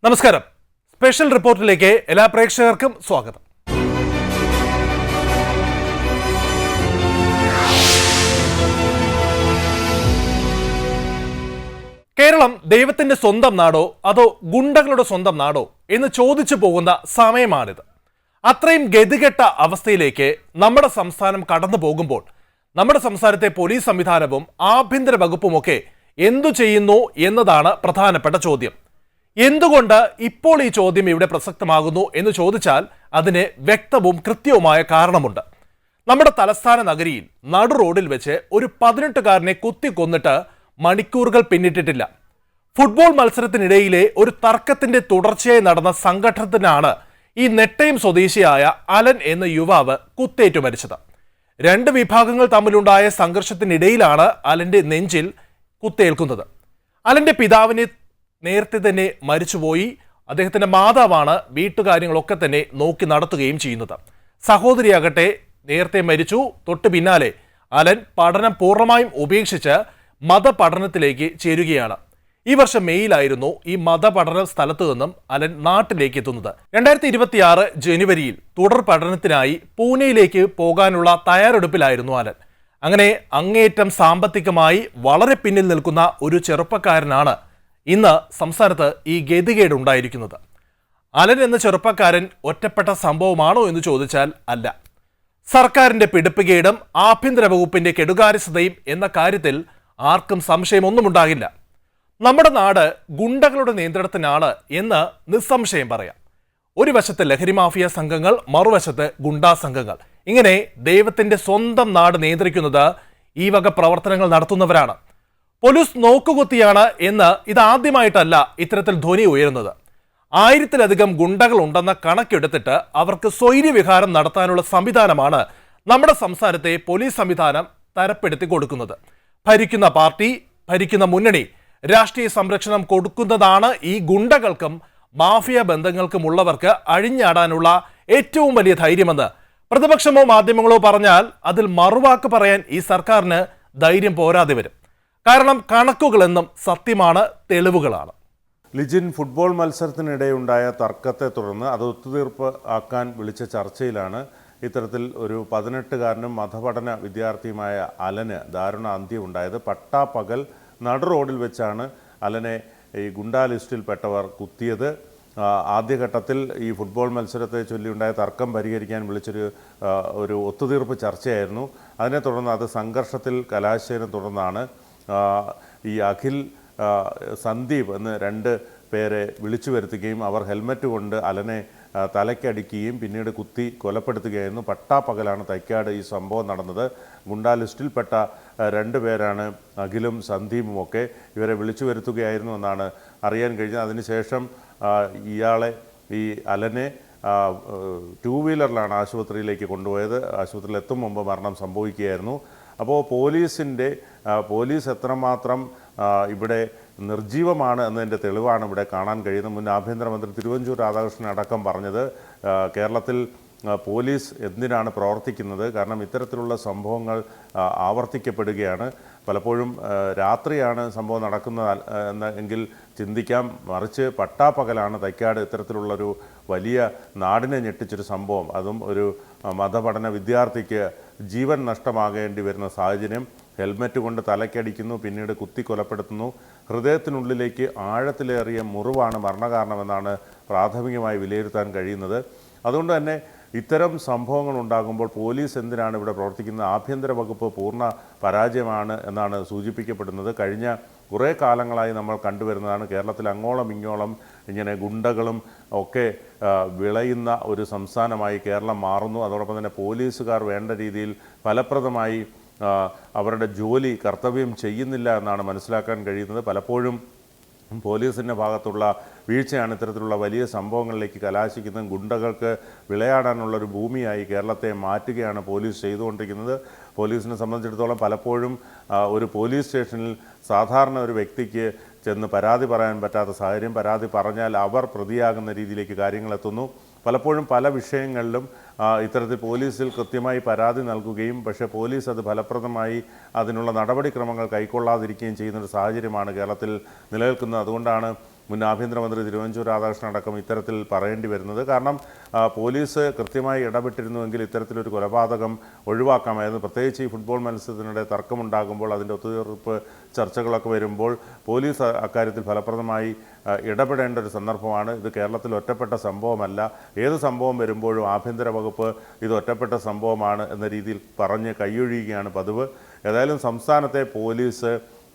നമസ്കാരം. സ്പെഷ്യൽ റിപ്പോർട്ടിലേക്ക് എല്ലാ പ്രേക്ഷകർക്കും സ്വാഗതം. കേരളം ദൈവത്തിന്റെ സ്വന്തം നാടോ അതോ ഗുണ്ടകളുടെ സ്വന്തം നാടോ എന്ന് ചോദിച്ചു പോകുന്ന സമയമാണിത്. അത്രയും ഗതികെട്ട അവസ്ഥയിലേക്ക് നമ്മുടെ സംസ്ഥാനം കടന്നു പോകുമ്പോൾ നമ്മുടെ സംസ്ഥാനത്തെ പോലീസ് സംവിധാനവും ആഭ്യന്തര വകുപ്പുമൊക്കെ എന്തു ചെയ്യുന്നു എന്നതാണ് പ്രധാനപ്പെട്ട ചോദ്യം. എന്തുകൊണ്ട് ഇപ്പോൾ ഈ ചോദ്യം ഇവിടെ പ്രസക്തമാകുന്നു എന്ന് ചോദിച്ചാൽ അതിന് വ്യക്തവും കൃത്യവുമായ കാരണമുണ്ട്. നമ്മുടെ തലസ്ഥാന നഗരിയിൽ നടു റോഡിൽ വെച്ച് ഒരു 18-കാരനെ കുത്തിക്കൊന്നിട്ട് മണിക്കൂറുകൾ പിന്നിട്ടിട്ടില്ല. ഫുട്ബോൾ മത്സരത്തിനിടയിലെ ഒരു തർക്കത്തിന്റെ തുടർച്ചയായി നടന്ന സംഘട്ടനത്തിനാണ് ഈ നെട്ടയം സ്വദേശിയായ അലൻ എന്ന യുവാവ് കുത്തേറ്റു മരിച്ചത്. രണ്ട് വിഭാഗങ്ങൾ തമ്മിലുണ്ടായ സംഘർഷത്തിനിടയിലാണ് അലന്റെ നെഞ്ചിൽ കുത്തേൽക്കുന്നത്. അലന്റെ പിതാവിനെ നേരത്തെ തന്നെ മരിച്ചുപോയി. അദ്ദേഹത്തിന്റെ മാതാവാണ് വീട്ടുകാര്യങ്ങളൊക്കെ തന്നെ നോക്കി നടത്തുകയും ചെയ്യുന്നത്. സഹോദരിയാകട്ടെ നേരത്തെ മരിച്ചു. തൊട്ടു പിന്നാലെ അലൻ പഠനം പൂർണ്ണമായും ഉപേക്ഷിച്ച് മതപഠനത്തിലേക്ക് ചേരുകയാണ്. ഈ വർഷം മെയ്യിലായിരുന്നു ഈ മതപഠന സ്ഥലത്തു നിന്നും അലൻ നാട്ടിലേക്ക് എത്തുന്നത്. 2026 ജനുവരിയിൽ തുടർ പഠനത്തിനായി പൂനെയിലേക്ക് പോകാനുള്ള തയ്യാറെടുപ്പിലായിരുന്നു അലൻ. അങ്ങനെ അങ്ങേയറ്റം സാമ്പത്തികമായി വളരെ പിന്നിൽ നിൽക്കുന്ന ഒരു ചെറുപ്പക്കാരനാണ് ഇന്ന് സംസ്ഥാനത്ത് ഈ ഗതികേട് ഉണ്ടായിരിക്കുന്നത്. അലൻ എന്ന ചെറുപ്പക്കാരൻ ഒറ്റപ്പെട്ട സംഭവമാണോ എന്ന് ചോദിച്ചാൽ അല്ല. സർക്കാരിന്റെ പിടിപ്പുകേടും ആഭ്യന്തര വകുപ്പിന്റെ കെടുകാര്യസ്ഥതയും എന്ന കാര്യത്തിൽ ആർക്കും സംശയമൊന്നുമുണ്ടാകില്ല. നമ്മുടെ നാട് ഗുണ്ടകളുടെ നിയന്ത്രണത്തിനാണ് എന്ന് നിസ്സംശയം പറയാം. ഒരു വശത്ത് ലഹരി മാഫിയ സംഘങ്ങൾ, മറുവശത്ത് ഗുണ്ടാ സംഘങ്ങൾ. ഇങ്ങനെ ദൈവത്തിന്റെ സ്വന്തം നാട് നിയന്ത്രിക്കുന്നത് ഈ വക പ്രവർത്തനങ്ങൾ നടത്തുന്നവരാണ്. പോലീസ് നോക്കുകുത്തിയാണ് എന്ന് ഇതാദ്യമായിട്ടല്ല ഇത്തരത്തിൽ ധ്വനി ഉയരുന്നത്. 1000-ലധികം ഗുണ്ടകൾ ഉണ്ടെന്ന കണക്കെടുത്തിട്ട് അവർക്ക് സ്വൈര്യവിഹാരം നടത്താനുള്ള സംവിധാനമാണ് നമ്മുടെ സംസ്ഥാനത്തെ പോലീസ് സംവിധാനം തരപ്പെടുത്തി കൊടുക്കുന്നത്. ഭരിക്കുന്ന പാർട്ടി, ഭരിക്കുന്ന മുന്നണി രാഷ്ട്രീയ സംരക്ഷണം കൊടുക്കുന്നതാണ് ഈ ഗുണ്ടകൾക്കും മാഫിയ ബന്ധങ്ങൾക്കുമുള്ളവർക്ക് അഴിഞ്ഞാടാനുള്ള ഏറ്റവും വലിയ ധൈര്യമെന്ന് പ്രതിപക്ഷമോ മാധ്യമങ്ങളോ പറഞ്ഞാൽ അതിൽ മറുവാക്ക് പറയാൻ ഈ സർക്കാരിന് ധൈര്യം പോരാതെ വരും. കാരണം കണക്കുകളെന്നും സത്യമാണ്, തെളിവുകളാണ്. ലിജിൻ, ഫുട്ബോൾ മത്സരത്തിനിടെയുണ്ടായ തർക്കത്തെ തുടർന്ന് അത് ഒത്തുതീർപ്പ് ആക്കാൻ വിളിച്ച ചർച്ചയിലാണ് ഇത്തരത്തിൽ ഒരു 18-കാരനും മതപഠന വിദ്യാർത്ഥിയുമായ അലന് ദാരുണ അന്ത്യം ഉണ്ടായത്. പട്ടാപ്പകൽ നടു റോഡിൽ വെച്ചാണ് അലനെ ഈ ഗുണ്ടാ ലിസ്റ്റിൽപ്പെട്ടവർ കുത്തിയത്. ആദ്യഘട്ടത്തിൽ ഈ ഫുട്ബോൾ മത്സരത്തെ ചൊല്ലിയുണ്ടായ തർക്കം പരിഹരിക്കാൻ വിളിച്ചൊരു ഒത്തുതീർപ്പ് ചർച്ചയായിരുന്നു. അതിനെ തുടർന്ന് അത് സംഘർഷത്തിൽ കലാശയനെ തുടർന്നാണ് ഈ അഖിൽ, സന്ദീപ് എന്ന് 2 പേരെ വിളിച്ചു വരുത്തുകയും അവർ ഹെൽമറ്റ് കൊണ്ട് അലനെ തലയ്ക്കടിക്കുകയും പിന്നീട് കുത്തി കൊലപ്പെടുത്തുകയായിരുന്നു. പട്ടാപ്പകലാണ് തൈക്കാട് ഈ സംഭവം നടന്നത്. ഗുണ്ടാ ലിസ്റ്റിൽപ്പെട്ട 2 പേരാണ് അഖിലും സന്ദീപും ഒക്കെ. ഇവരെ വിളിച്ചു വരുത്തുകയായിരുന്നു എന്നാണ് അറിയാൻ കഴിഞ്ഞത്. അതിനുശേഷം ഈ അലനെ 2 വീലറിലാണ് ആശുപത്രിയിലേക്ക് കൊണ്ടുപോയത്. ആശുപത്രിയിൽ എത്തും മുമ്പ് മരണം സംഭവിക്കുകയായിരുന്നു. അപ്പോൾ പോലീസ് എത്രമാത്രം ഇവിടെ നിർജീവമാണ് എന്നതിൻ്റെ തെളിവാണ് ഇവിടെ കാണാൻ കഴിയുന്നത്. മുൻ ആഭ്യന്തരമന്ത്രി തിരുവഞ്ചൂർ രാധാകൃഷ്ണൻ അടക്കം പറഞ്ഞത് കേരളത്തിൽ പോലീസ് എന്തിനാണ് പ്രവർത്തിക്കുന്നത്? കാരണം ഇത്തരത്തിലുള്ള സംഭവങ്ങൾ ആവർത്തിക്കപ്പെടുകയാണ്. പലപ്പോഴും രാത്രിയാണ് സംഭവം നടക്കുന്നത് എങ്കിൽ ചിന്തിക്കാം. മറിച്ച് പട്ടാപ്പകലാണ് തൈക്കാട് ഇത്തരത്തിലുള്ളൊരു വലിയ നാടിനെ ഞെട്ടിച്ചൊരു സംഭവം. അതും ഒരു മതപഠന വിദ്യാർത്ഥിക്ക് ജീവൻ നഷ്ടമാകേണ്ടി വരുന്ന സാഹചര്യം. ഹെൽമറ്റ് കൊണ്ട് തലയ്ക്കടിക്കുന്നു, പിന്നീട് കുത്തി കൊലപ്പെടുത്തുന്നു. ഹൃദയത്തിനുള്ളിലേക്ക് ആഴത്തിലേറിയ മുറിവാണ് മരണകാരണമെന്നാണ് പ്രാഥമികമായി വിലയിരുത്താൻ കഴിയുന്നത്. അതുകൊണ്ട് തന്നെ ഇത്തരം സംഭവങ്ങൾ ഉണ്ടാകുമ്പോൾ പോലീസ് എന്തിനാണ് ഇവിടെ പ്രവർത്തിക്കുന്നത്? ആഭ്യന്തര വകുപ്പ് പൂർണ്ണ പരാജയമാണ് എന്നാണ് സൂചിപ്പിക്കപ്പെടുന്നത്. കഴിഞ്ഞ കുറേ കാലങ്ങളായി നമ്മൾ കണ്ടുവരുന്നതാണ്. കേരളത്തിൽ അങ്ങോളം ഇങ്ങോളം ഇങ്ങനെ ഗുണ്ടകളും ഒക്കെ വിളയുന്ന ഒരു സംസ്ഥാനമായി കേരളം മാറുന്നു. അതോടൊപ്പം തന്നെ പോലീസുകാർ വേണ്ട രീതിയിൽ ഫലപ്രദമായി അവരുടെ ജോലി, കർത്തവ്യം ചെയ്യുന്നില്ല എന്നാണ് മനസ്സിലാക്കാൻ കഴിയുന്നത്. പലപ്പോഴും പോലീസിൻ്റെ ഭാഗത്തുള്ള വീഴ്ചയാണ് ഇത്തരത്തിലുള്ള വലിയ സംഭവങ്ങളിലേക്ക് കലാശിക്കുന്നത്. ഗുണ്ടകൾക്ക് വിളയാടാനുള്ളൊരു ഭൂമിയായി കേരളത്തെ മാറ്റുകയാണ് പോലീസ് ചെയ്തുകൊണ്ടിരിക്കുന്നത്. പോലീസിനെ സംബന്ധിച്ചിടത്തോളം പലപ്പോഴും ഒരു പോലീസ് സ്റ്റേഷനിൽ സാധാരണ ഒരു വ്യക്തിക്ക് ചെന്ന് പരാതി പറയാൻ പറ്റാത്ത സാഹചര്യം, പരാതി പറഞ്ഞാൽ അവർ പ്രതിയാകുന്ന രീതിയിലേക്ക് കാര്യങ്ങളെത്തുന്നു. പലപ്പോഴും പല വിഷയങ്ങളിലും ഇത്തരത്തിൽ പോലീസിൽ കൃത്യമായി പരാതി നൽകുകയും പക്ഷേ പോലീസ് അത് ഫലപ്രദമായി അതിനുള്ള നടപടിക്രമങ്ങൾ കൈക്കൊള്ളാതിരിക്കുകയും ചെയ്യുന്നൊരു സാഹചര്യമാണ് കേരളത്തിൽ നിലനിൽക്കുന്നത്. അതുകൊണ്ടാണ് മുൻ ആഭ്യന്തരമന്ത്രി തിരുവഞ്ചൂർ രാധാകൃഷ്ണൻ അടക്കം ഇത്തരത്തിൽ പറയേണ്ടി വരുന്നത്. കാരണം പോലീസ് കൃത്യമായി ഇടപെട്ടിരുന്നുവെങ്കിൽ ഇത്തരത്തിലൊരു കൊലപാതകം ഒഴിവാക്കാമായിരുന്നു. പ്രത്യേകിച്ച് ഈ ഫുട്ബോൾ മത്സരത്തിനിടെ തർക്കമുണ്ടാകുമ്പോൾ അതിൻ്റെ ഒത്തുതീർപ്പ് ചർച്ചകളൊക്കെ വരുമ്പോൾ പോലീസ് അക്കാര്യത്തിൽ ഫലപ്രദമായി ഇടപെടേണ്ട ഒരു സന്ദർഭമാണ്. ഇത് കേരളത്തിൽ ഒറ്റപ്പെട്ട സംഭവമല്ല. ഏത് സംഭവം വരുമ്പോഴും ആഭ്യന്തര വകുപ്പ് ഇത് ഒറ്റപ്പെട്ട സംഭവമാണ് എന്ന രീതിയിൽ പറഞ്ഞ് കൈയൊഴിയുകയാണ് പതിവ്. ഏതായാലും സംസ്ഥാനത്തെ പോലീസ്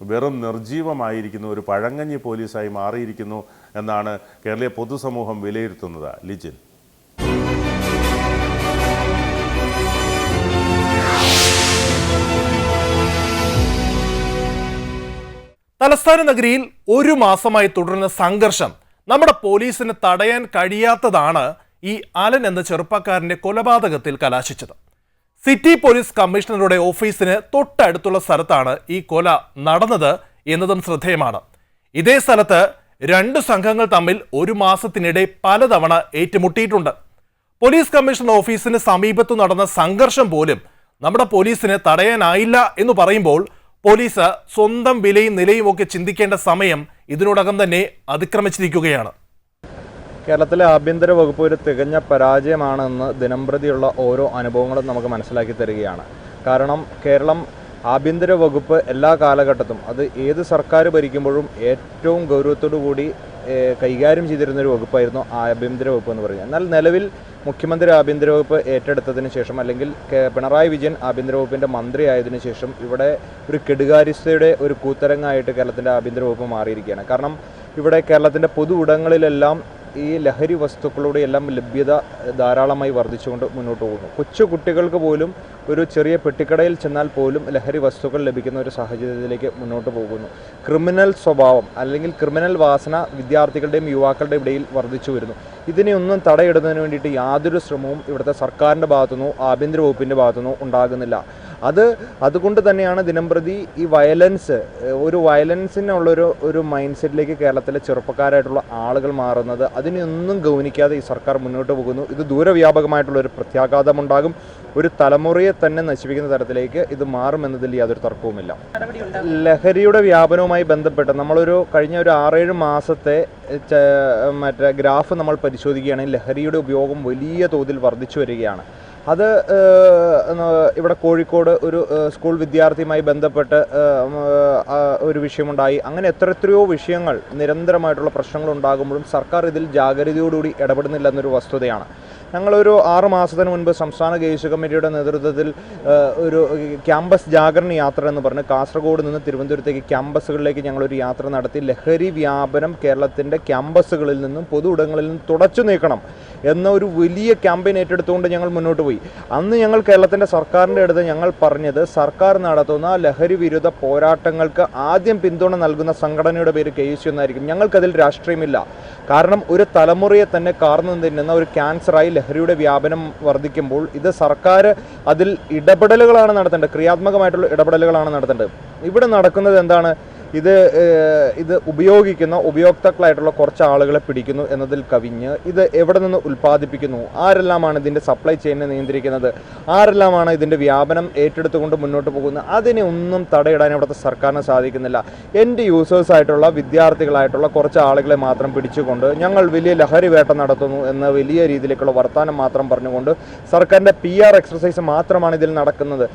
വെറും നിർജീവമായിരിക്കുന്നു, ഒരു പഴങ്കഞ്ഞി പോലീസായി മാറിയിരിക്കുന്നു എന്നാണ് കേരളീയ പൊതുസമൂഹം വിലയിരുത്തുന്നത്. ലിജിൻ. തലസ്ഥാന നഗരിയിൽ ഒരു മാസമായി തുടരുന്ന സംഘർഷം നമ്മുടെ പോലീസിന് തടയാൻ കഴിയാത്തതാണ് ഈ അലൻ എന്ന ചെറുപ്പക്കാരന്റെ കൊലപാതകത്തിൽ കലാശിച്ചത്. സിറ്റി പോലീസ് കമ്മീഷണറുടെ ഓഫീസിന് തൊട്ടടുത്തുള്ള സ്ഥലത്താണ് ഈ കൊല നടന്നത് എന്നതും ശ്രദ്ധേയമാണ്. ഇതേ സ്ഥലത്ത് രണ്ട് സംഘങ്ങൾ തമ്മിൽ ഒരു മാസത്തിനിടെ പലതവണ ഏറ്റുമുട്ടിയിട്ടുണ്ട്. പോലീസ് കമ്മീഷണർ ഓഫീസിന് സമീപത്തു നടന്ന സംഘർഷം പോലും നമ്മുടെ പോലീസിന് തടയാനായില്ല എന്ന് പറയുമ്പോൾ പോലീസ് സ്വന്തം വിലയും നിലയും ഒക്കെ ചിന്തിക്കേണ്ട സമയം ഇതിനോടകം തന്നെ അതിക്രമിച്ചിരിക്കുകയാണ്. കേരളത്തിലെ ആഭ്യന്തര വകുപ്പ് ഒരു തികഞ്ഞ പരാജയമാണെന്ന് ദിനംപ്രതിയുള്ള ഓരോ അനുഭവങ്ങളും നമുക്ക് മനസ്സിലാക്കി തരികയാണ്. കാരണം കേരളം ആഭ്യന്തര വകുപ്പ് എല്ലാ കാലഘട്ടത്തും അത് ഏത് സർക്കാർ ഭരിക്കുമ്പോഴും ഏറ്റവും ഗൗരവത്തോടു കൂടി കൈകാര്യം ചെയ്തിരുന്നൊരു വകുപ്പായിരുന്നു ആഭ്യന്തര വകുപ്പ് എന്ന് പറയുന്നത്. എന്നാൽ നിലവിൽ മുഖ്യമന്ത്രി ആഭ്യന്തര വകുപ്പ് ഏറ്റെടുത്തതിന് ശേഷം അല്ലെങ്കിൽ പിണറായി വിജയൻ ആഭ്യന്തര വകുപ്പിൻ്റെ മന്ത്രി ആയതിനു ശേഷം ഇവിടെ ഒരു കെടുകാര്യസ്ഥയുടെ ഒരു കൂത്തരങ്ങായിട്ട് കേരളത്തിൻ്റെ ആഭ്യന്തര വകുപ്പ് മാറിയിരിക്കുകയാണ്. കാരണം ഇവിടെ കേരളത്തിൻ്റെ പൊതു ഇടങ്ങളിലെല്ലാം ഈ ലഹരി വസ്തുക്കളുടെ എല്ലാം ലഭ്യത ധാരാളമായി വർദ്ധിച്ചുകൊണ്ട് മുന്നോട്ട് പോകുന്നു. കൊച്ചു കുട്ടികൾക്ക് പോലും ഒരു ചെറിയ പെട്ടിക്കടയിൽ ചെന്നാൽ പോലും ലഹരി വസ്തുക്കൾ ലഭിക്കുന്ന ഒരു സാഹചര്യത്തിലേക്ക് മുന്നോട്ട് പോകുന്നു. ക്രിമിനൽ സ്വഭാവം അല്ലെങ്കിൽ ക്രിമിനൽ വാസന വിദ്യാർത്ഥികളുടെയും യുവാക്കളുടെയും ഇടയിൽ വർദ്ധിച്ചു വരുന്നു. ഇതിനെയൊന്നും തടയിടുന്നതിന് വേണ്ടിയിട്ട് യാതൊരു ശ്രമവും ഇവിടുത്തെ സർക്കാരിൻ്റെ ഭാഗത്തുനിന്നോ ആഭ്യന്തര വകുപ്പിൻ്റെ ഭാഗത്തുനിന്നോ ഉണ്ടാകുന്നില്ല. അതുകൊണ്ട് തന്നെയാണ് ദിനംപ്രതി ഈ വയലൻസിനുള്ളൊരു മൈൻഡ് സെറ്റിലേക്ക് കേരളത്തിലെ ചെറുപ്പക്കാരായിട്ടുള്ള ആളുകൾ മാറുന്നത്. അതിനൊന്നും ഗൗനിക്കാതെ ഈ സർക്കാർ മുന്നോട്ട് പോകുന്നു. ഇത് ദൂരവ്യാപകമായിട്ടുള്ളൊരു പ്രത്യാഘാതമുണ്ടാകും. ഒരു തലമുറയെ തന്നെ നശിപ്പിക്കുന്ന തരത്തിലേക്ക് ഇത് മാറുമെന്നതിൽ യാതൊരു തർക്കവുമില്ല. ലഹരിയുടെ വ്യാപനവുമായി ബന്ധപ്പെട്ട് കഴിഞ്ഞ ഒരു 6-7 മാസത്തെ ഗ്രാഫ് നമ്മൾ പരിശോധിക്കുകയാണെങ്കിൽ ലഹരിയുടെ ഉപയോഗം വലിയ തോതിൽ വർദ്ധിച്ചു വരികയാണ്. അത് ഇവിടെ കോഴിക്കോട് ഒരു സ്കൂൾ വിദ്യാർത്ഥിയുമായി ബന്ധപ്പെട്ട് ഒരു വിഷയമുണ്ടായി. അങ്ങനെ എത്രയോ വിഷയങ്ങൾ നിരന്തരമായിട്ടുള്ള പ്രശ്നങ്ങൾ ഉണ്ടാകുമ്പോഴും സർക്കാർ ഇതിൽ ജാഗ്രതയോടുകൂടി ഇടപെടുന്നില്ല എന്നൊരു വസ്തുതയാണ്. ഞങ്ങളൊരു 6 മാസത്തിന് മുൻപ് സംസ്ഥാന കേസ് കമ്മിറ്റിയുടെ നേതൃത്വത്തിൽ ഒരു ക്യാമ്പസ് ജാഗരണ യാത്ര എന്ന് പറഞ്ഞ് കാസർഗോഡ് നിന്ന് തിരുവനന്തപുരത്തേക്ക് ക്യാമ്പസുകളിലേക്ക് ഞങ്ങളൊരു യാത്ര നടത്തി. ലഹരി വ്യാപനം കേരളത്തിൻ്റെ ക്യാമ്പസുകളിൽ നിന്നും പൊതു ഇടങ്ങളിൽ നിന്നും തുടച്ചു നീക്കണം എന്ന ഒരു വലിയ ക്യാമ്പയിൻ ഏറ്റെടുത്തുകൊണ്ട് ഞങ്ങൾ മുന്നോട്ട് പോയി. അന്ന് ഞങ്ങൾ കേരളത്തിൻ്റെ സർക്കാരിൻ്റെ അടുത്ത് ഞങ്ങൾ പറഞ്ഞത് സർക്കാർ നടത്തുന്ന ലഹരി വിരുദ്ധ പോരാട്ടങ്ങൾക്ക് ആദ്യം പിന്തുണ നൽകുന്ന സംഘടനയുടെ പേര് KSU എന്നായിരിക്കും. ഞങ്ങൾക്കതിൽ രാഷ്ട്രീയമില്ല. കാരണം ഒരു തലമുറയെ തന്നെ കാർന്നു തിന്നുന്ന ഒരു ക്യാൻസറായി ലഹരിയുടെ വ്യാപനം വർദ്ധിക്കുമ്പോൾ ഇത് സർക്കാർ അതിൽ ഇടപെടലുകളാണ് നടത്തേണ്ടത്, ക്രിയാത്മകമായിട്ടുള്ള ഇടപെടലുകളാണ് നടത്തേണ്ടത്. ഇവിടെ നടക്കുന്നത് എന്താണ്? ഇത് ഉപയോഗിക്കുന്ന ഉപയോക്താക്കളായിട്ടുള്ള കുറച്ച് ആളുകളെ പിടിക്കുന്നു എന്നതിൽ കവിഞ്ഞ് ഇത് എവിടെ നിന്ന് ഉൽപ്പാദിപ്പിക്കുന്നു, ആരെല്ലാമാണ് ഇതിൻ്റെ സപ്ലൈ ചെയിനെ നിയന്ത്രിക്കുന്നത്, ആരെല്ലാമാണ് ഇതിൻ്റെ വ്യാപനം ഏറ്റെടുത്തുകൊണ്ട് മുന്നോട്ട് പോകുന്നത്, അതിനെ ഒന്നും തടയിടാൻ ഇവിടുത്തെ സർക്കാരിന് സാധിക്കുന്നില്ല. എൻ്റെ യൂസേഴ്സായിട്ടുള്ള വിദ്യാർത്ഥികളായിട്ടുള്ള കുറച്ച് ആളുകളെ മാത്രം പിടിച്ചുകൊണ്ട് ഞങ്ങൾ വലിയ ലഹരി വേട്ട നടത്തുന്നു എന്ന വലിയ രീതിയിലേക്കുള്ള വർത്തമാനം മാത്രം പറഞ്ഞുകൊണ്ട് സർക്കാരിൻ്റെ PR എക്സർസൈസ് മാത്രമാണ് ഇതിൽ നടക്കുന്നത്.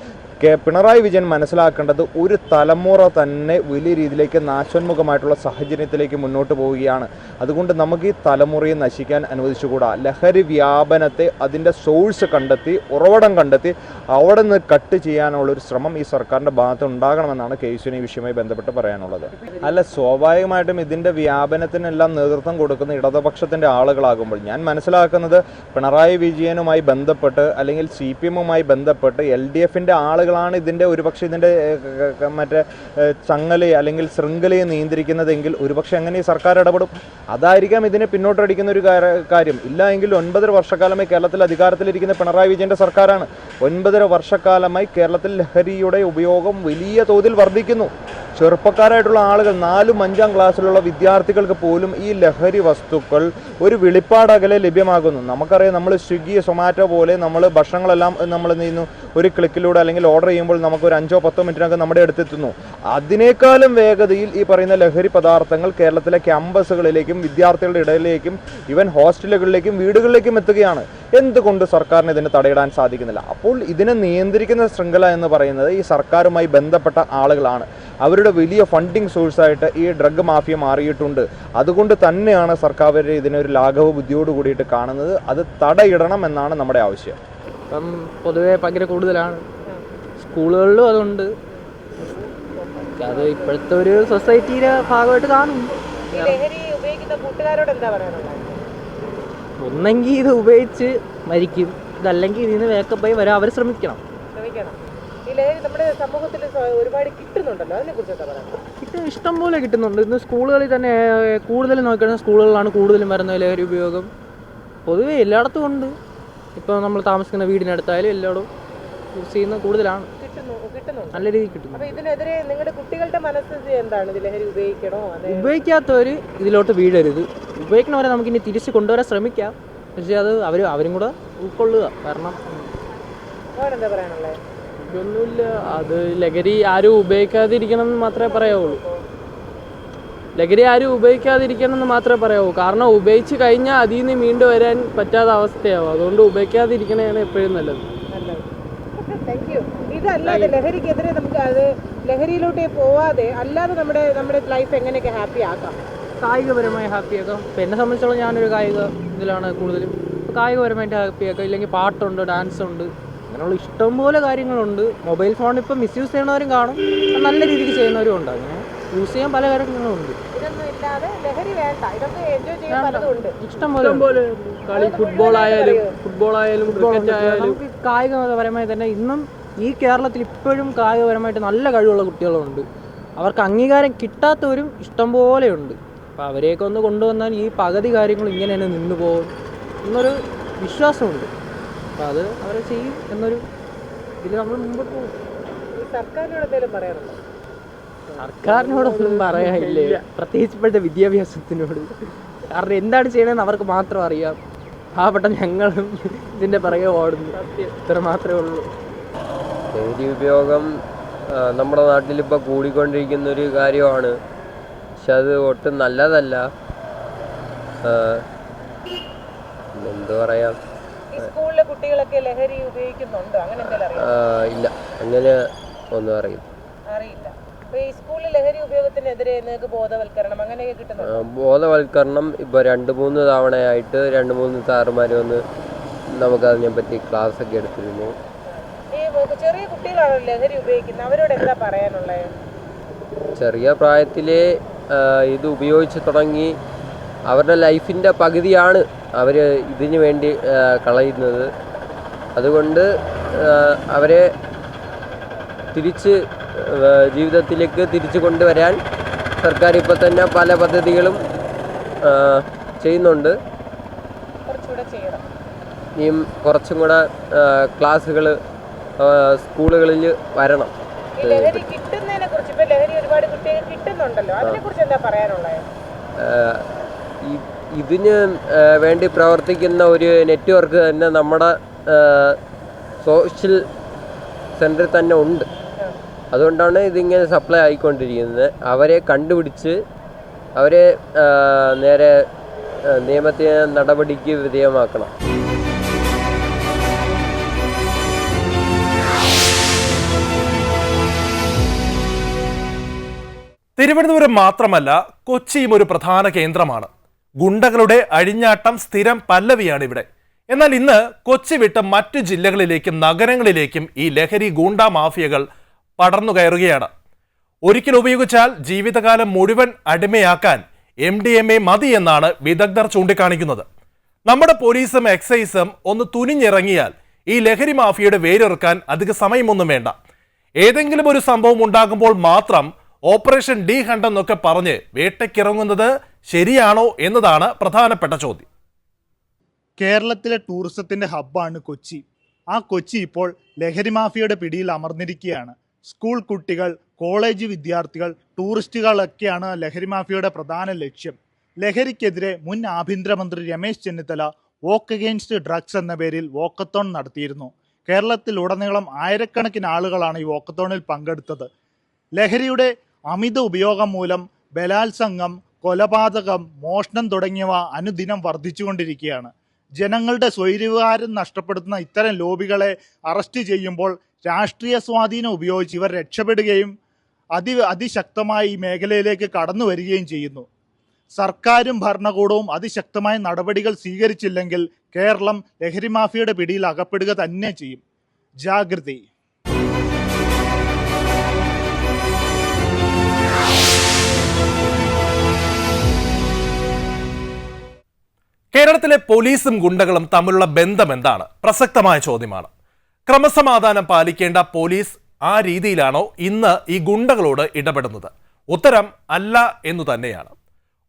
പിണറായി വിജയൻ മനസ്സിലാക്കേണ്ടത് ഒരു തലമുറ തന്നെ വലിയ രീതിയിലേക്ക് നാശോന്മുഖമായിട്ടുള്ള സാഹചര്യത്തിലേക്ക് മുന്നോട്ട് പോവുകയാണ്. അതുകൊണ്ട് നമുക്ക് ഈ തലമുറയെ നശിക്കാൻ അനുവദിച്ചുകൂടാ. ലഹരി വ്യാപനത്തെ അതിൻ്റെ സോഴ്സ് കണ്ടെത്തി, ഉറവിടം കണ്ടെത്തി അവിടെ നിന്ന് കട്ട് ചെയ്യാനുള്ളൊരു ശ്രമം ഈ സർക്കാരിൻ്റെ ഭാഗത്ത് ഉണ്ടാകണമെന്നാണ് KSUവിന് ഈ വിഷയവുമായി ബന്ധപ്പെട്ട് പറയാനുള്ളത്. അല്ല, സ്വാഭാവികമായിട്ടും ഇതിൻ്റെ വ്യാപനത്തിനെല്ലാം നേതൃത്വം കൊടുക്കുന്ന ഇടതുപക്ഷത്തിൻ്റെ ആളുകളാകുമ്പോൾ ഞാൻ മനസ്സിലാക്കുന്നത് പിണറായി വിജയനുമായി ബന്ധപ്പെട്ട് അല്ലെങ്കിൽ CPM-ഉമായി ബന്ധപ്പെട്ട് LDFൻ്റെ ആളുകളാണ് ഇതിൻ്റെ ഒരുപക്ഷെ ഇതിൻ്റെ ചങ്ങലയെ അല്ലെങ്കിൽ ശൃംഖലയെ നിയന്ത്രിക്കുന്നതെങ്കിൽ ഒരുപക്ഷെ എങ്ങനെ ഈ സർക്കാർ ഇടപെടും? അതായിരിക്കാം ഇതിനെ പിന്നോട്ടടിക്കുന്ന ഒരു കാര്യം. ഇല്ല എങ്കിൽ 9 വർഷക്കാലമായി കേരളത്തിൽ അധികാരത്തിലിരിക്കുന്ന പിണറായി വിജയൻ്റെ സർക്കാരാണ്. 9 വർഷക്കാലമായി കേരളത്തിൽ ലഹരിയുടെ ഉപയോഗം വലിയ തോതിൽ വർദ്ധിക്കുന്നു. ചെറുപ്പക്കാരായിട്ടുള്ള ആളുകൾ 4ഉം 5ആം ക്ലാസ്സിലുള്ള വിദ്യാർത്ഥികൾക്ക് പോലും ഈ ലഹരി വസ്തുക്കൾ ഒരു വെളിപ്പാടകലെ ലഭ്യമാകുന്നു. നമുക്കറിയാം, നമ്മൾ സ്വിഗ്ഗി, സൊമാറ്റോ പോലെ നമ്മൾ ഭക്ഷണങ്ങളെല്ലാം നമ്മൾ എന്ത് ചെയ്യുന്നു, ഒരു ക്ലിക്കിലൂടെ അല്ലെങ്കിൽ ഓർഡർ ചെയ്യുമ്പോൾ നമുക്ക് ഒരു 5-10 മിനിറ്റിനകം നമ്മുടെ അടുത്തെത്തുന്നു. അതിനേക്കാളും വേഗതയിൽ ഈ പറയുന്ന ലഹരി പദാർത്ഥങ്ങൾ കേരളത്തിലെ ക്യാമ്പസുകളിലേക്കും വിദ്യാർത്ഥികളുടെ ഇടയിലേക്കും ഈവൻ ഹോസ്റ്റലുകളിലേക്കും വീടുകളിലേക്കും എത്തുകയാണ്. എന്തുകൊണ്ട് സർക്കാരിന് ഇതിന് തടയിടാൻ സാധിക്കുന്നില്ല? അപ്പോൾ ഇതിനെ നിയന്ത്രിക്കുന്ന ശൃംഖല എന്ന് പറയുന്നത് ഈ സർക്കാരുമായി ബന്ധപ്പെട്ട ആളുകളാണ്. അവരുടെ വലിയ ഫണ്ടിങ് സോഴ്സായിട്ട് ഈ ഡ്രഗ് മാഫിയ മാറിയിട്ടുണ്ട്. അതുകൊണ്ട് തന്നെയാണ് സർക്കാർ ഇതിനൊരു ലാഘവ ബുദ്ധിയോട് കൂടിയിട്ട് കാണുന്നത്. അത് തടയിടണം എന്നാണ് നമ്മുടെ ആവശ്യം. ഇപ്പം പൊതുവേ ഭയങ്കര കൂടുതലാണ്, സ്കൂളുകളിലും അതുണ്ട്. അത് ഇപ്പോഴത്തെ ഒരു സൊസൈറ്റിയുടെ ഭാഗമായിട്ട് കാണും. ഒന്നെങ്കിൽ ഇത് ഉപയോഗിച്ച് മരിക്കും, ഇതല്ലെങ്കിൽ ഇതിന് വേക്കപ്പായി വരാൻ അവർ ശ്രമിക്കണം. ഇഷ്ടം പോലെ കിട്ടുന്നുണ്ട്. ഇന്ന് സ്കൂളുകളിൽ തന്നെ കൂടുതലും നോക്കിക്കഴിഞ്ഞാൽ സ്കൂളുകളിലാണ് കൂടുതലും വരുന്ന ലഹരി ഉപയോഗം. പൊതുവെ എല്ലായിടത്തും ഉണ്ട്. ഇപ്പോൾ നമ്മൾ താമസിക്കുന്ന വീടിനടുത്തായാലും എല്ലായിടും യൂസ് ചെയ്യുന്ന കൂടുതലാണ്, നല്ല രീതിയിൽ കിട്ടുന്നു. ഇതിനെതിരെ നിങ്ങളുടെ കുട്ടികളുടെ മനസ്സിൽ എന്താണ്? ലഹരി ഉപയോഗിക്കണോ? ഉപയോഗിക്കാത്തവർ ഇതിലോട്ട് വീഴരുത്. ഉപയോഗിക്കണവരെ നമുക്കിനി തിരിച്ച് കൊണ്ടുവരാൻ ശ്രമിക്കാം. പക്ഷേ അത് അവരും കൂടെ ഉൾക്കൊള്ളുക. കാരണം എന്താ പറയാനുള്ളത്? ഇതൊന്നുമില്ല, അത് ലഹരി ആരും ഉപയോഗിക്കാതിരിക്കണം എന്ന് മാത്രമേ പറയാവുള്ളൂ. ലഹരി ആരും ഉപയോഗിക്കാതിരിക്കണം എന്ന് മാത്രമേ പറയാവൂ. കാരണം ഉപയോഗിച്ച് കഴിഞ്ഞാൽ അതിൽ നിന്ന് വീണ്ടും വരാൻ പറ്റാത്ത അവസ്ഥയാവും. അതുകൊണ്ട് ഉപയോഗിക്കാതിരിക്കണതാണ് എപ്പോഴും നല്ലത്. ഇതല്ലാതെ ലഹരിക്കെതിരെ നമുക്ക് അത് ലഹരിയിലോട്ട് പോവാതെ അല്ലാതെ നമ്മുടെ ലൈഫ് എങ്ങനെയൊക്കെ ഹാപ്പി ആക്കാം? കായികപരമായി ഹാപ്പിയാക്കാം. ഇപ്പം എന്നെ സംബന്ധിച്ചോളം ഞാനൊരു കായിക ഇതിലാണ് കൂടുതലും. കായികപരമായിട്ട് ഹാപ്പിയാക്കാം. ഇല്ലെങ്കിൽ പാട്ടുണ്ട്, ഡാൻസ് ഉണ്ട്, അങ്ങനെയുള്ള ഇഷ്ടംപോലെ കാര്യങ്ങളുണ്ട്. മൊബൈൽ ഫോൺ ഇപ്പം മിസ്യൂസ് ചെയ്യുന്നവരും കാണും, നല്ല രീതിക്ക് ചെയ്യുന്നവരും ഉണ്ട്. അങ്ങനെ യൂസ് ചെയ്യാൻ പല കാര്യങ്ങളും ഉണ്ട്. ഇഷ്ടംപോലെ കളി, ഫുട്ബോൾ ആയാലും ക്രിക്കറ്റ് ആയാലും നമുക്ക് കായികപരമായി തന്നെ ഇന്നും ഈ കേരളത്തിൽ ഇപ്പോഴും കായികപരമായിട്ട് നല്ല കഴിവുള്ള കുട്ടികളുണ്ട്. അവർക്ക് അംഗീകാരം കിട്ടാത്തവരും ഇഷ്ടംപോലെ ഉണ്ട്. അപ്പോൾ അവരെയൊക്കെ ഒന്ന് കൊണ്ടുവന്നാൽ ഈ പകുതി കാര്യങ്ങൾ ഇങ്ങനെ തന്നെ നിന്നു പോകും എന്നൊരു വിശ്വാസമുണ്ട്. അപ്പോൾ അത് അവരെ ചെയ്യും എന്നൊരു ഇതിൽ നമ്മൾ മുമ്പോട്ട് പോകും. സർക്കാരിനോടൊന്നും പറയാനില്ലേ, പ്രത്യേകിച്ച് ഇപ്പോഴത്തെ വിദ്യാഭ്യാസത്തിനോട്. കാരണം എന്താണ് ചെയ്യണമെന്ന് അവർക്ക് മാത്രം അറിയാം. പാവപ്പെട്ട ഞങ്ങളും ഇതിൻ്റെ പിറകെ ഓടുന്നു, ഇത്ര മാത്രമേ ഉള്ളൂ. ലഹരി ഉപയോഗം നമ്മുടെ നാട്ടിലിപ്പോൾ കൂടിക്കൊണ്ടിരിക്കുന്നൊരു കാര്യമാണ്. പക്ഷെ അത് ഒട്ടും നല്ലതല്ല. എന്തു പറയാം, സ്കൂളിലെ കുട്ടികളൊക്കെ ലഹരി ഉപയോഗിക്കുന്നുണ്ടോ? അങ്ങനെ ഇല്ല, അങ്ങനെ ഒന്നും അറിയില്ല. ഈ സ്കൂളിൽ ലഹരി ഉപയോഗത്തിനെതിരെ നിങ്ങൾക്ക് ബോധവൽക്കരണം അങ്ങനെയൊക്കെ കിട്ടുന്നുണ്ടോ? ബോധവൽക്കരണം ഇപ്പോൾ 2-3 തവണയായിട്ട് 2-3 സാറുമാർ വന്ന് നമുക്കതിനെപ്പറ്റി ക്ലാസ് ഒക്കെ എടുത്തിരുന്നു. ചെറിയ കുട്ടികളാണോ ലഹരി ഉപയോഗിക്കുന്നത്? അവരോട് എന്താ പറയാനുള്ളത്? ചെറിയ പ്രായത്തിലേ ഇത് ഉപയോഗിച്ച് തുടങ്ങി അവരുടെ ലൈഫിൻ്റെ പകുതിയാണ് അവർ ഇതിന് വേണ്ടി കളയുന്നത്. അതുകൊണ്ട് അവരെ തിരിച്ച് ജീവിതത്തിലേക്ക് തിരിച്ചു കൊണ്ടുവരാൻ സർക്കാർ ഇപ്പോൾ തന്നെ പല പദ്ധതികളും ചെയ്യുന്നുണ്ട്. ഇനിയും കുറച്ചും കൂടെ ക്ലാസ്സുകൾ സ്കൂളുകളിൽ വരണം. ഇതിന് വേണ്ടി പ്രവർത്തിക്കുന്ന ഒരു നെറ്റ്വർക്ക് തന്നെ നമ്മുടെ സോഷ്യൽ സെൻറ്ററിൽ തന്നെ ഉണ്ട്. അതുകൊണ്ടാണ് ഇതിങ്ങനെ സപ്ലൈ ആയിക്കൊണ്ടിരിക്കുന്നത്. അവരെ കണ്ടുപിടിച്ച് അവരെ നേരെ നിയമത്തിന് നടപടിക്ക് വിധേയമാക്കണം. തിരുവനന്തപുരം മാത്രമല്ല, കൊച്ചിയും ഒരു പ്രധാന കേന്ദ്രമാണ്. ഗുണ്ടകളുടെ അഴിഞ്ഞാട്ടം സ്ഥിരം പല്ലവിയാണ് ഇവിടെ. എന്നാൽ ഇന്ന് കൊച്ചി വിട്ട് മറ്റു ജില്ലകളിലേക്കും നഗരങ്ങളിലേക്കും ഈ ലഹരി ഗൂണ്ടാ മാഫിയകൾ പടർന്നു കയറുകയാണ്. ഒരിക്കൽ ഉപയോഗിച്ചാൽ ജീവിതകാലം മുഴുവൻ അടിമയാക്കാൻ MDMA മതി എന്നാണ് വിദഗ്ധർ ചൂണ്ടിക്കാണിക്കുന്നത്. നമ്മുടെ പോലീസും എക്സൈസും ഒന്ന് തുനിഞ്ഞിറങ്ങിയാൽ ഈ ലഹരി മാഫിയയുടെ വേരെറുക്കാൻ അധിക സമയമൊന്നും വേണ്ട. ഏതെങ്കിലും ഒരു സംഭവം ഉണ്ടാകുമ്പോൾ മാത്രം ഓപ്പറേഷൻ ഡി ഹണ്ട് എന്നൊക്കെ പറഞ്ഞ് വേട്ടയ്ക്കിറങ്ങുന്നത് ശരിയാണോ എന്നതാണ് പ്രധാനപ്പെട്ട ചോദ്യം. കേരളത്തിലെ ടൂറിസത്തിന്റെ ഹബ്ബാണ് കൊച്ചി. ആ കൊച്ചി ഇപ്പോൾ ലഹരി മാഫിയയുടെ പിടിയിൽ അമർന്നിരിക്കുകയാണ്. സ്കൂൾ കുട്ടികൾ, കോളേജ് വിദ്യാർത്ഥികൾ, ടൂറിസ്റ്റുകളൊക്കെയാണ് ലഹരി മാഫിയയുടെ പ്രധാന ലക്ഷ്യം. ലഹരിക്കെതിരെ മുൻ ആഭ്യന്തരമന്ത്രി Ramesh Chennithala walk against drugs എന്ന പേരിൽ വോക്കത്തോൺ നടത്തിയിരുന്നു. കേരളത്തിലുടനീളം ആയിരക്കണക്കിന് ആളുകളാണ് ഈ വോക്കത്തോണിൽ പങ്കെടുത്തത്. ലഹരിയുടെ അമിത ഉപയോഗം മൂലം ബലാത്സംഗം, കൊലപാതകം, മോഷണം തുടങ്ങിയവ അനുദിനം വർദ്ധിച്ചുകൊണ്ടിരിക്കുകയാണ്. ജനങ്ങളുടെ സ്വൈരവികാരം നഷ്ടപ്പെടുത്തുന്ന ഇത്തരം ലോബികളെ അറസ്റ്റ് ചെയ്യുമ്പോൾ രാഷ്ട്രീയ സ്വാധീനം ഉപയോഗിച്ച് ഇവർ രക്ഷപ്പെടുകയും അതിശക്തമായി ഈ മേഖലയിലേക്ക് കടന്നു വരികയും ചെയ്യുന്നു. സർക്കാരും ഭരണകൂടവും അതിശക്തമായ നടപടികൾ സ്വീകരിച്ചില്ലെങ്കിൽ കേരളം ലഹരി മാഫിയയുടെ പിടിയിൽ അകപ്പെടുക തന്നെ ചെയ്യും. ജാഗ്രത. കേരളത്തിലെ പോലീസും ഗുണ്ടകളും തമ്മിലുള്ള ബന്ധം എന്താണ്? പ്രസക്തമായ ചോദ്യമാണ്. ക്രമസമാധാനം പാലിക്കേണ്ട പോലീസ് ആ രീതിയിലാണോ ഇന്ന് ഈ ഗുണ്ടകളോട് ഇടപെടുന്നത്? ഉത്തരം അല്ല എന്നു തന്നെയാണ്.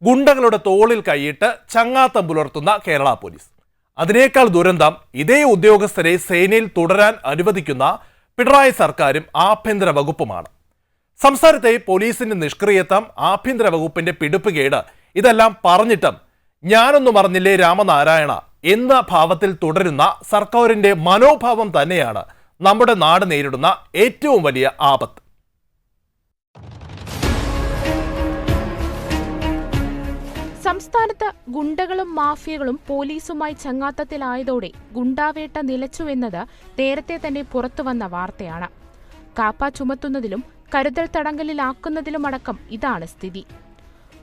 ഗുണ്ടകളുടെ തോളിൽ കൈയിട്ട് ചങ്ങാത്തം പുലർത്തുന്ന കേരള പോലീസ്. അതിനേക്കാൾ ദുരന്തം ഇതേ ഉദ്യോഗസ്ഥരെ സേനയിൽ തുടരാൻ അനുവദിക്കുന്ന പിണറായി സർക്കാരും ആഭ്യന്തര വകുപ്പുമാണ്. സംസ്ഥാനത്തെ പോലീസിന്റെ നിഷ്ക്രിയത്വം, ആഭ്യന്തര വകുപ്പിന്റെ പിടിപ്പുകേട്, ഇതെല്ലാം പറഞ്ഞിട്ടും ഞാനൊന്നും അറിഞ്ഞില്ലേ രാമനാരായണ എന്ന ഭാവത്തിൽ തുടരുന്ന സർക്കാരിന്റെ മനോഭാവം തന്നെയാണ് നമ്മുടെ നാട് നേരിടുന്ന ഏറ്റവും വലിയ ആപത്ത്. സംസ്ഥാനത്ത് ഗുണ്ടകളും മാഫിയകളും പോലീസുമായി ചങ്ങാത്തത്തിലായതോടെ ഗുണ്ടാവേട്ട നിലച്ചുവെന്നത് നേരത്തെ തന്നെ പുറത്തുവന്ന വാർത്തയാണ്. കാപ്പ ചുമത്തുന്നതിലും കരുതൽ തടങ്കലിലാക്കുന്നതിലുമടക്കം ഇതാണ് സ്ഥിതി.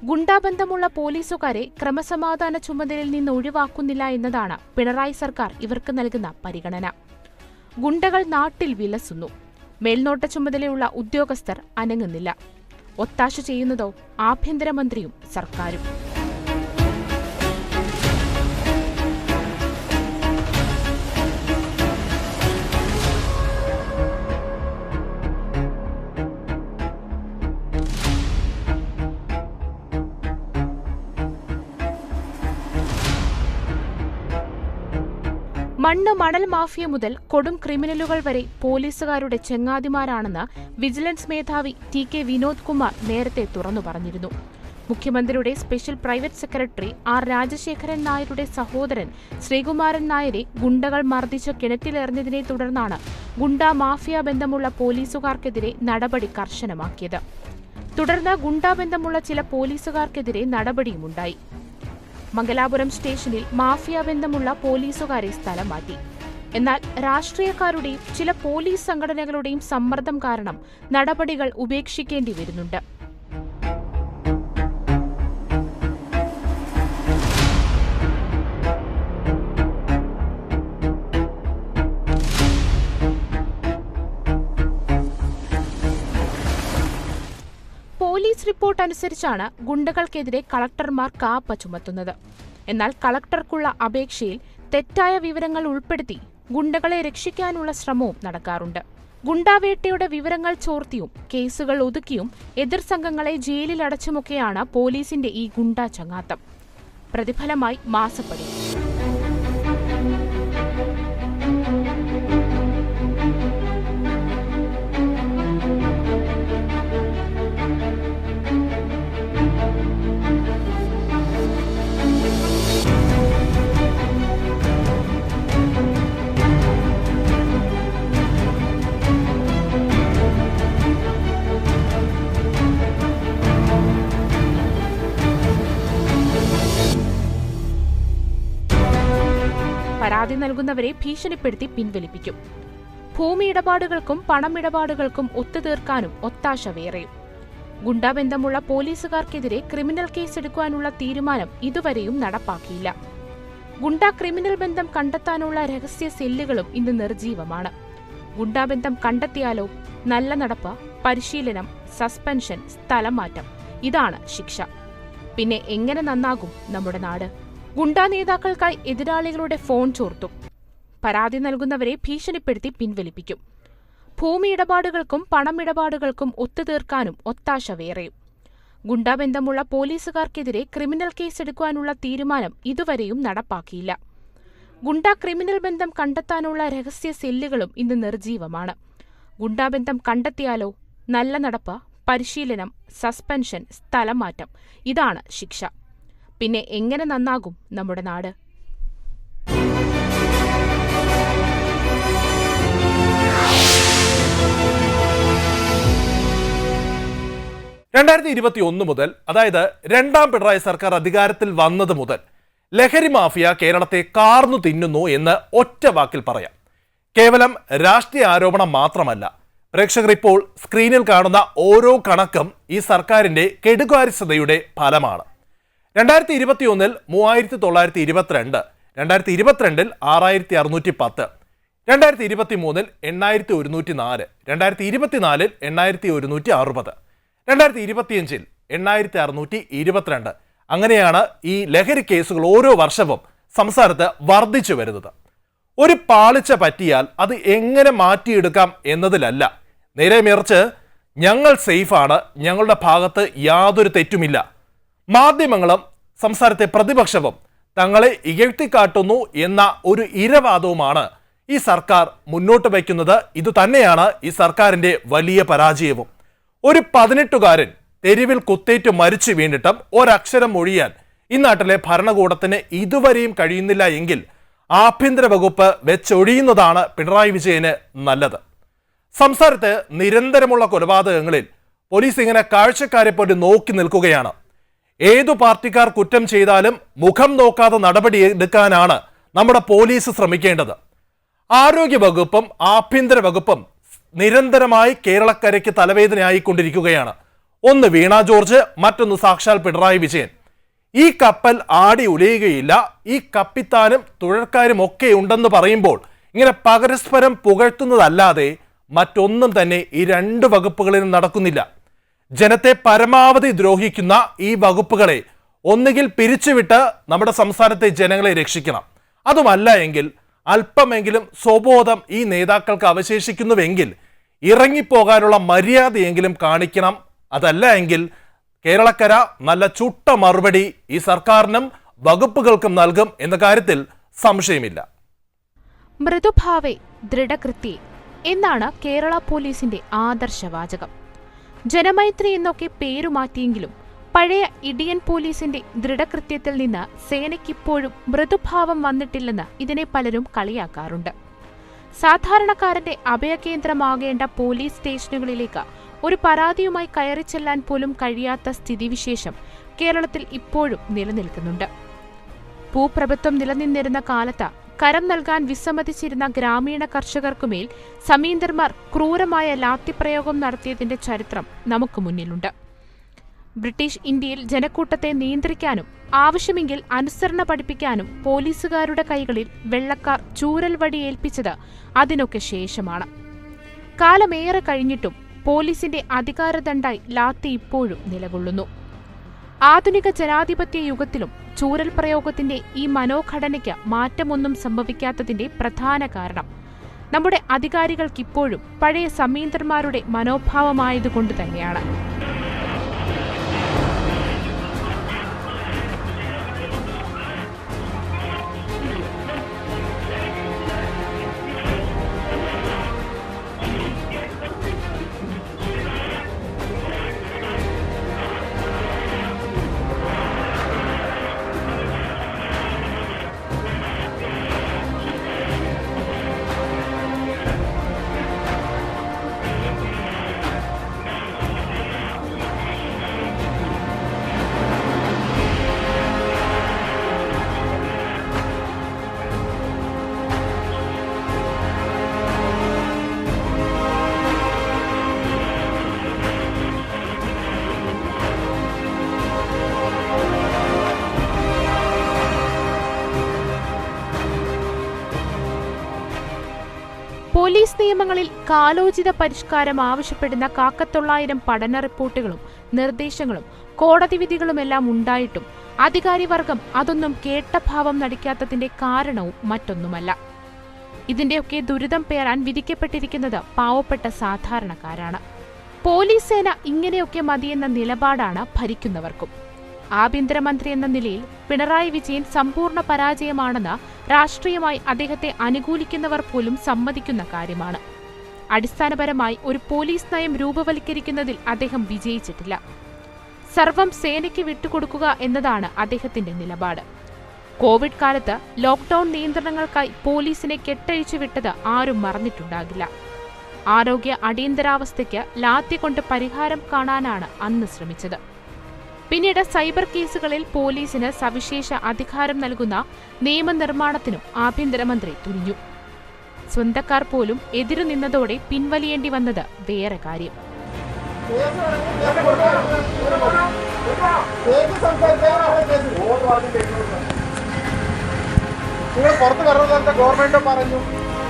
ഗുണ്ടാബന്ധമുള്ള പോലീസുകാരെ ക്രമസമാധാന ചുമതലയിൽ നിന്ന് ഒഴിവാക്കുന്നില്ല എന്നതാണ് പിണറായി സർക്കാർ ഇവർക്ക് നൽകുന്ന പരിഗണന. ഗുണ്ടകൾ നാട്ടിൽ വിലസുന്നു. മേൽനോട്ട ചുമതലയുള്ള ഉദ്യോഗസ്ഥർ അനങ്ങുന്നില്ല. ഒത്താശ ചെയ്യുന്നതോ ആഭ്യന്തരമന്ത്രിയും സർക്കാരും. മണ്ണ് മണൽ മാഫിയ മുതൽ കൊടും ക്രിമിനലുകൾ വരെ പോലീസുകാരുടെ ചെങ്ങാതിമാരാണെന്ന് വിജിലൻസ് മേധാവി TK വിനോദ് കുമാർ നേരത്തെ തുറന്നു പറഞ്ഞിരുന്നു. മുഖ്യമന്ത്രിയുടെ special private secretary R Rajasekharan നായരുടെ സഹോദരൻ ശ്രീകുമാരൻ നായരെ ഗുണ്ടകൾ മർദ്ദിച്ച് കിണറ്റിലെറിഞ്ഞതിനെ തുടർന്നാണ് ഗുണ്ടാ മാഫിയ ബന്ധമുള്ള പോലീസുകാർക്കെതിരെ നടപടി കർശനമാക്കിയത്. തുടർന്ന് ഗുണ്ടാബന്ധമുള്ള ചില പോലീസുകാർക്കെതിരെ നടപടിയുമുണ്ടായി. മംഗലാപുരം സ്റ്റേഷനിൽ മാഫിയ ബന്ധമുള്ള പോലീസുകാരെ സ്ഥലം മാറ്റി. എന്നാൽ രാഷ്ട്രീയക്കാരുടെയും ചില പോലീസ് സംഘടനകളുടെയും സമ്മർദ്ദം കാരണം നടപടികൾ ഉപേക്ഷിക്കേണ്ടി വരുന്നുണ്ട്. പോലീസ് റിപ്പോർട്ട് അനുസരിച്ചാണ് ഗുണ്ടകൾക്കെതിരെ കളക്ടർമാർ കാപ്പ ചുമത്തുന്നത്. എന്നാൽ കളക്ടർക്കുള്ള അപേക്ഷയിൽ തെറ്റായ വിവരങ്ങൾ ഉൾപ്പെടുത്തി ഗുണ്ടകളെ രക്ഷിക്കാനുള്ള ശ്രമവും നടക്കാറുണ്ട്. ഗുണ്ടാവേട്ടയുടെ വിവരങ്ങൾ ചോർത്തിയും കേസുകൾ ഒതുക്കിയും എതിർ സംഘങ്ങളെ ജയിലിൽ അടച്ചുമൊക്കെയാണ് പോലീസിന്റെ ഈ ഗുണ്ടാ ചങ്ങാത്തം. പ്രതിഫലമായി മാസപ്പടി. പരാതി നൽകുന്നവരെ ഭീഷണിപ്പെടുത്തി പിൻവലിപ്പിക്കും. ഭൂമി ഇടപാടുകൾക്കും പണമിടപാടുകൾക്കും ഒത്തുതീർക്കാനും ഒത്താശ വേറെയും. ഗുണ്ടാബന്ധമുള്ള പോലീസുകാർക്കെതിരെ ക്രിമിനൽ കേസെടുക്കാനുള്ള തീരുമാനം ഇതുവരെയും നടപ്പാക്കിയില്ല. ഗുണ്ടാ ക്രിമിനൽ ബന്ധം കണ്ടെത്താനുള്ള രഹസ്യ സെല്ലുകളും ഇന്ന് നിർജീവമാണ്. ഗുണ്ടാബന്ധം കണ്ടെത്തിയാലോ നല്ല നടപ്പ്, പരിശീലനം, സസ്പെൻഷൻ, സ്ഥലമാറ്റം, ഇതാണ് ശിക്ഷ. പിന്നെ എങ്ങനെ നന്നാകും നമ്മുടെ നാട്? ഗുണ്ടാ നേതാക്കൾക്കായി എതിരാളികളുടെ ഫോൺ ചോർത്തും. പരാതി നൽകുന്നവരെ ഭീഷണിപ്പെടുത്തി പിൻവലിപ്പിക്കും. ഭൂമി ഇടപാടുകൾക്കും പണമിടപാടുകൾക്കും ഒത്തുതീർക്കാനും ഒത്താശ വേറെയും. ഗുണ്ടാബന്ധമുള്ള പോലീസുകാർക്കെതിരെ ക്രിമിനൽ കേസെടുക്കാനുള്ള തീരുമാനം ഇതുവരെയും നടപ്പാക്കിയില്ല. ഗുണ്ടാ ക്രിമിനൽ ബന്ധം കണ്ടെത്താനുള്ള രഹസ്യ സെല്ലുകളും ഇന്ന് നിർജീവമാണ്. ഗുണ്ടാബന്ധം കണ്ടെത്തിയാലോ? നല്ല നടപ്പ്, പരിശീലനം, സസ്പെൻഷൻ, സ്ഥലം മാറ്റം, ഇതാണ് ശിക്ഷ. പിന്നെ എങ്ങനെ നന്നാകും നമ്മുടെ നാട്? രണ്ടായിരത്തി 2021 മുതൽ, അതായത് രണ്ടാം പിണറായി സർക്കാർ അധികാരത്തിൽ വന്നത് മുതൽ ലഹരി മാഫിയ കേരളത്തെ കാർന്നു തിന്നുന്നു എന്ന് ഒറ്റ വാക്കിൽ പറയാം. കേവലം രാഷ്ട്രീയ ആരോപണം മാത്രമല്ല, പ്രേക്ഷകർ ഇപ്പോൾ സ്ക്രീനിൽ കാണുന്ന ഓരോ കണക്കും ഈ സർക്കാരിന്റെ കെടുകാര്യസ്ഥതയുടെ ഫലമാണ്. 2021 3922, 2022 6610, 2023 8104, 2024 8160, 2025 8622. അങ്ങനെയാണ് ഈ ലഹരി കേസുകൾ ഓരോ വർഷവും സംസ്ഥാനത്ത് വർദ്ധിച്ചു വരുന്നത്. ഒരു പാളിച്ച പറ്റിയാൽ അത് എങ്ങനെ മാറ്റിയെടുക്കാം എന്നതിലല്ല, നേരെ മറിച്ച് ഞങ്ങൾ സേഫാണ്, ഞങ്ങളുടെ ഭാഗത്ത് യാതൊരു തെറ്റുമില്ല. മാധ്യമങ്ങളും സംസ്ഥാനത്തെ പ്രതിപക്ഷവും തങ്ങളെ ഇകഴ്ത്തിക്കാട്ടുന്നു എന്ന ഒരു ഇരവാദവുമാണ് ഈ സർക്കാർ മുന്നോട്ട് വയ്ക്കുന്നത്. ഇതുതന്നെയാണ് ഈ സർക്കാരിൻ്റെ വലിയ പരാജയവും. ഒരു 18കാരൻ തെരുവിൽ കുത്തേറ്റ് മരിച്ചു വീണിട്ടും ഒരക്ഷരം ഒഴിയാൻ ഈ നാട്ടിലെ ഭരണകൂടത്തിന് ഇതുവരെയും കഴിയുന്നില്ല എങ്കിൽ ആഭ്യന്തര വകുപ്പ് വെച്ചൊഴിയുന്നതാണ് പിണറായി വിജയന് നല്ലത്. സംസ്ഥാനത്ത് നിരന്തരമുള്ള കൊലപാതകങ്ങളിൽ പോലീസ് ഇങ്ങനെ കാഴ്ചക്കാരെ പോലെ നോക്കി നിൽക്കുകയാണ്. ഏതു പാർട്ടിക്കാർ കുറ്റം ചെയ്താലും മുഖം നോക്കാതെ നടപടിയെടുക്കാനാണ് നമ്മുടെ പോലീസ് ശ്രമിക്കേണ്ടത്. ആരോഗ്യ വകുപ്പും ആഭ്യന്തര വകുപ്പും നിരന്തരമായി കേരളക്കരയ്ക്ക് തലവേദനയായിക്കൊണ്ടിരിക്കുകയാണ്. ഒന്ന് വീണ ജോർജ്, മറ്റൊന്ന് സാക്ഷാൽ പിണറായി വിജയൻ. ഈ കപ്പൽ ആടി ഉലയുകയില്ല, ഈ കപ്പിത്താനും തുഴക്കാരും ഒക്കെ ഉണ്ടെന്ന് പറയുമ്പോൾ ഇങ്ങനെ പരസ്പരം പുകഴ്ത്തുന്നതല്ലാതെ മറ്റൊന്നും തന്നെ ഈ രണ്ട് വകുപ്പുകളിലും നടക്കുന്നില്ല. ജനത്തെ പരമാവധി ദ്രോഹിക്കുന്ന ഈ വകുപ്പുകളെ ഒന്നുകിൽ പിരിച്ചുവിട്ട് നമ്മുടെ സംസ്ഥാനത്തെ ജനങ്ങളെ രക്ഷിക്കണം. അതുമല്ല എങ്കിൽ അല്പമെങ്കിലും സ്വബോധം ഈ നേതാക്കൾക്ക് അവശേഷിക്കുന്നുവെങ്കിൽ ഇറങ്ങിപ്പോകാനുള്ള മര്യാദയെങ്കിലും കാണിക്കണം. അതല്ല എങ്കിൽ കേരളക്കര നല്ല ചുട്ട മറുപടി ഈ സർക്കാരിനും വകുപ്പുകൾക്കും നൽകും എന്ന കാര്യത്തിൽ സംശയമില്ല. മൃദുഭാവേ ദൃഢകൃത്യേ എന്നാണ് കേരള പോലീസിന്റെ ആദർശവാചകം. ജനമൈത്രി എന്നൊക്കെ പേരുമാറ്റിയെങ്കിലും പഴയ ഇടിയൻ പോലീസിന്റെ ദൃഢകൃത്യത്തിൽ നിന്ന് സേനയ്ക്കിപ്പോഴും മൃദുഭാവം വന്നിട്ടില്ലെന്ന് ഇതിനെ പലരും കളിയാക്കാറുണ്ട്. സാധാരണക്കാരന്റെ അഭയകേന്ദ്രമാകേണ്ട പോലീസ് സ്റ്റേഷനുകളിലേക്ക് ഒരു പരാതിയുമായി കയറിച്ചെല്ലാൻ പോലും കഴിയാത്ത സ്ഥിതിവിശേഷം കേരളത്തിൽ ഇപ്പോഴും നിലനിൽക്കുന്നുണ്ട്. ഭൂപ്രഭുത്വം നിലനിന്നിരുന്ന കാലത്ത് കരം നൽകാൻ വിസമ്മതിച്ചിരുന്ന ഗ്രാമീണ കർഷകർക്കുമേൽ സമീന്ദർമാർ ക്രൂരമായ ലാത്തിപ്രയോഗം നടത്തിയതിന്റെ ചരിത്രം നമുക്ക് മുന്നിലുണ്ട്. ബ്രിട്ടീഷ് ഇന്ത്യയിൽ ജനക്കൂട്ടത്തെ നിയന്ത്രിക്കാനും ആവശ്യമെങ്കിൽ അനുസരണ പഠിപ്പിക്കാനും പോലീസുകാരുടെ കൈകളിൽ വെള്ളക്കാർ ചൂരൽ വടി ഏൽപ്പിച്ചത് അതിനൊക്കെ ശേഷമാണ്. കാലമേറെ കഴിഞ്ഞിട്ടും പോലീസിന്റെ അധികാരദണ്ഡായി ലാത്തി ഇപ്പോഴും നിലകൊള്ളുന്നു. ആധുനിക ജനാധിപത്യ യുഗത്തിലും ചൂരൽ പ്രയോഗത്തിന്റെ ഈ മനോഘടനയ്ക്ക് മാറ്റമൊന്നും സംഭവിക്കാത്തതിന്റെ പ്രധാന കാരണം നമ്മുടെ അധികാരികൾക്കിപ്പോഴും പഴയ സമീന്ദർമാരുടെ മനോഭാവമായതുകൊണ്ട് തന്നെയാണ്. പോലീസ് നിയമങ്ങളിൽ കാലോചിത പരിഷ്കാരം ആവശ്യപ്പെടുന്ന 900 പഠന റിപ്പോർട്ടുകളും നിർദ്ദേശങ്ങളും കോടതി വിധികളുമെല്ലാം ഉണ്ടായിട്ടും അധികാരിവർഗം അതൊന്നും കേട്ട ഭാവം നടിക്കാത്തതിന്റെ കാരണവും മറ്റൊന്നുമല്ല. ഇതിന്റെയൊക്കെ ദുരിതം പേറാൻ വിധിക്കപ്പെട്ടിരിക്കുന്നത് പാവപ്പെട്ട സാധാരണക്കാരാണ്. പോലീസ് സേന ഇങ്ങനെയൊക്കെ മതിയെന്ന നിലപാടാണ് ഭരിക്കുന്നവർക്കും. ആഭ്യന്തരമന്ത്രി എന്ന നിലയിൽ പിണറായി വിജയൻ സമ്പൂർണ്ണ പരാജയമാണെന്ന് രാഷ്ട്രീയമായി അദ്ദേഹത്തെ അനുകൂലിക്കുന്നവർ പോലും സമ്മതിക്കുന്ന കാര്യമാണ്. അടിസ്ഥാനപരമായി ഒരു പോലീസ് നയം രൂപവൽക്കരിക്കുന്നതിൽ അദ്ദേഹം വിജയിച്ചിട്ടില്ല. സർവം സേനയ്ക്ക് വിട്ടുകൊടുക്കുക എന്നതാണ് അദ്ദേഹത്തിന്റെ നിലപാട്. കോവിഡ് കാലത്ത് ലോക്ക്ഡൌൺ നിയന്ത്രണങ്ങൾക്കായി പോലീസിനെ കെട്ടഴിച്ചു വിട്ടത് ആരും മറന്നിട്ടുണ്ടാകില്ല. ആരോഗ്യ അടിയന്തരാവസ്ഥയ്ക്ക് ലാത്തി കൊണ്ട് പരിഹാരം കാണാനാണ് അന്ന് ശ്രമിച്ചത്. പിന്നീട് സൈബർ കേസുകളിൽ പോലീസിന് സവിശേഷ അധികാരം നൽകുന്ന നിയമനിർമ്മാണത്തിനും ആഭ്യന്തരമന്ത്രി തുനിഞ്ഞു. സ്വന്തക്കാർ പോലും എതിരു നിന്നതോടെ പിൻവലിയേണ്ടി വന്നത് വേറെ കാര്യം. നിങ്ങൾ പുറത്ത് പറഞ്ഞത് ഗവൺമെന്റ് പറഞ്ഞു,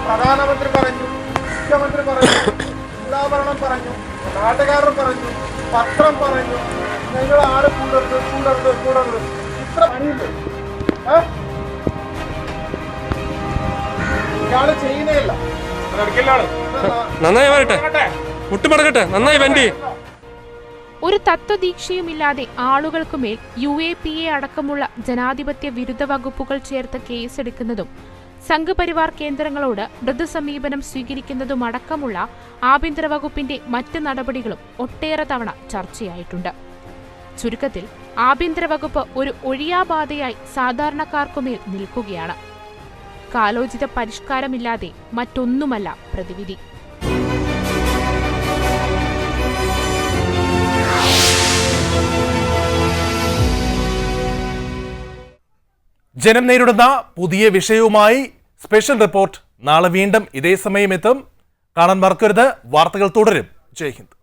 പ്രധാനമന്ത്രി പറഞ്ഞു, മുഖ്യമന്ത്രി പറഞ്ഞു, ജില്ലാഭരണം പറഞ്ഞു, നാട്ടുകാരൻ പറഞ്ഞു, പത്രം പറഞ്ഞു. നിങ്ങൾ ആര് കൂടരുത് ഇത്ര പണിയുണ്ട്. ഇയാള് ചെയ്യുന്നതല്ല. നന്നായി വരട്ടെ, മുട്ടുമടക്കട്ടെ, നന്നായി വണ്ടി. ഒരു തത്വദീക്ഷയുമില്ലാതെ ആളുകൾക്കുമേൽ UAPA അടക്കമുള്ള ജനാധിപത്യ വിരുദ്ധ വകുപ്പുകൾ ചേർത്ത് കേസെടുക്കുന്നതും സംഘപരിവാർ കേന്ദ്രങ്ങളോട് മൃദുസമീപനം സ്വീകരിക്കുന്നതുമടക്കമുള്ള ആഭ്യന്തര വകുപ്പിന്റെ മറ്റ് നടപടികളും ഒട്ടേറെ തവണ ചർച്ചയായിട്ടുണ്ട്. ചുരുക്കത്തിൽ ആഭ്യന്തര വകുപ്പ് ഒരു ഒഴിയാബാധയായി സാധാരണക്കാർക്കുമേൽ നിൽക്കുകയാണ്. കാലോചിത പരിഷ്കാരമില്ലാതെ മറ്റൊന്നുമല്ല പ്രതിവിധി. ജനം നേരിടുന്ന പുതിയ വിഷയവുമായി സ്പെഷ്യൽ റിപ്പോർട്ട് നാളെ വീണ്ടും ഇതേ സമയം എത്തും. കാണാൻ മറക്കരുത്. വാർത്തകൾ തുടരും. ജയ് ഹിന്ദ്.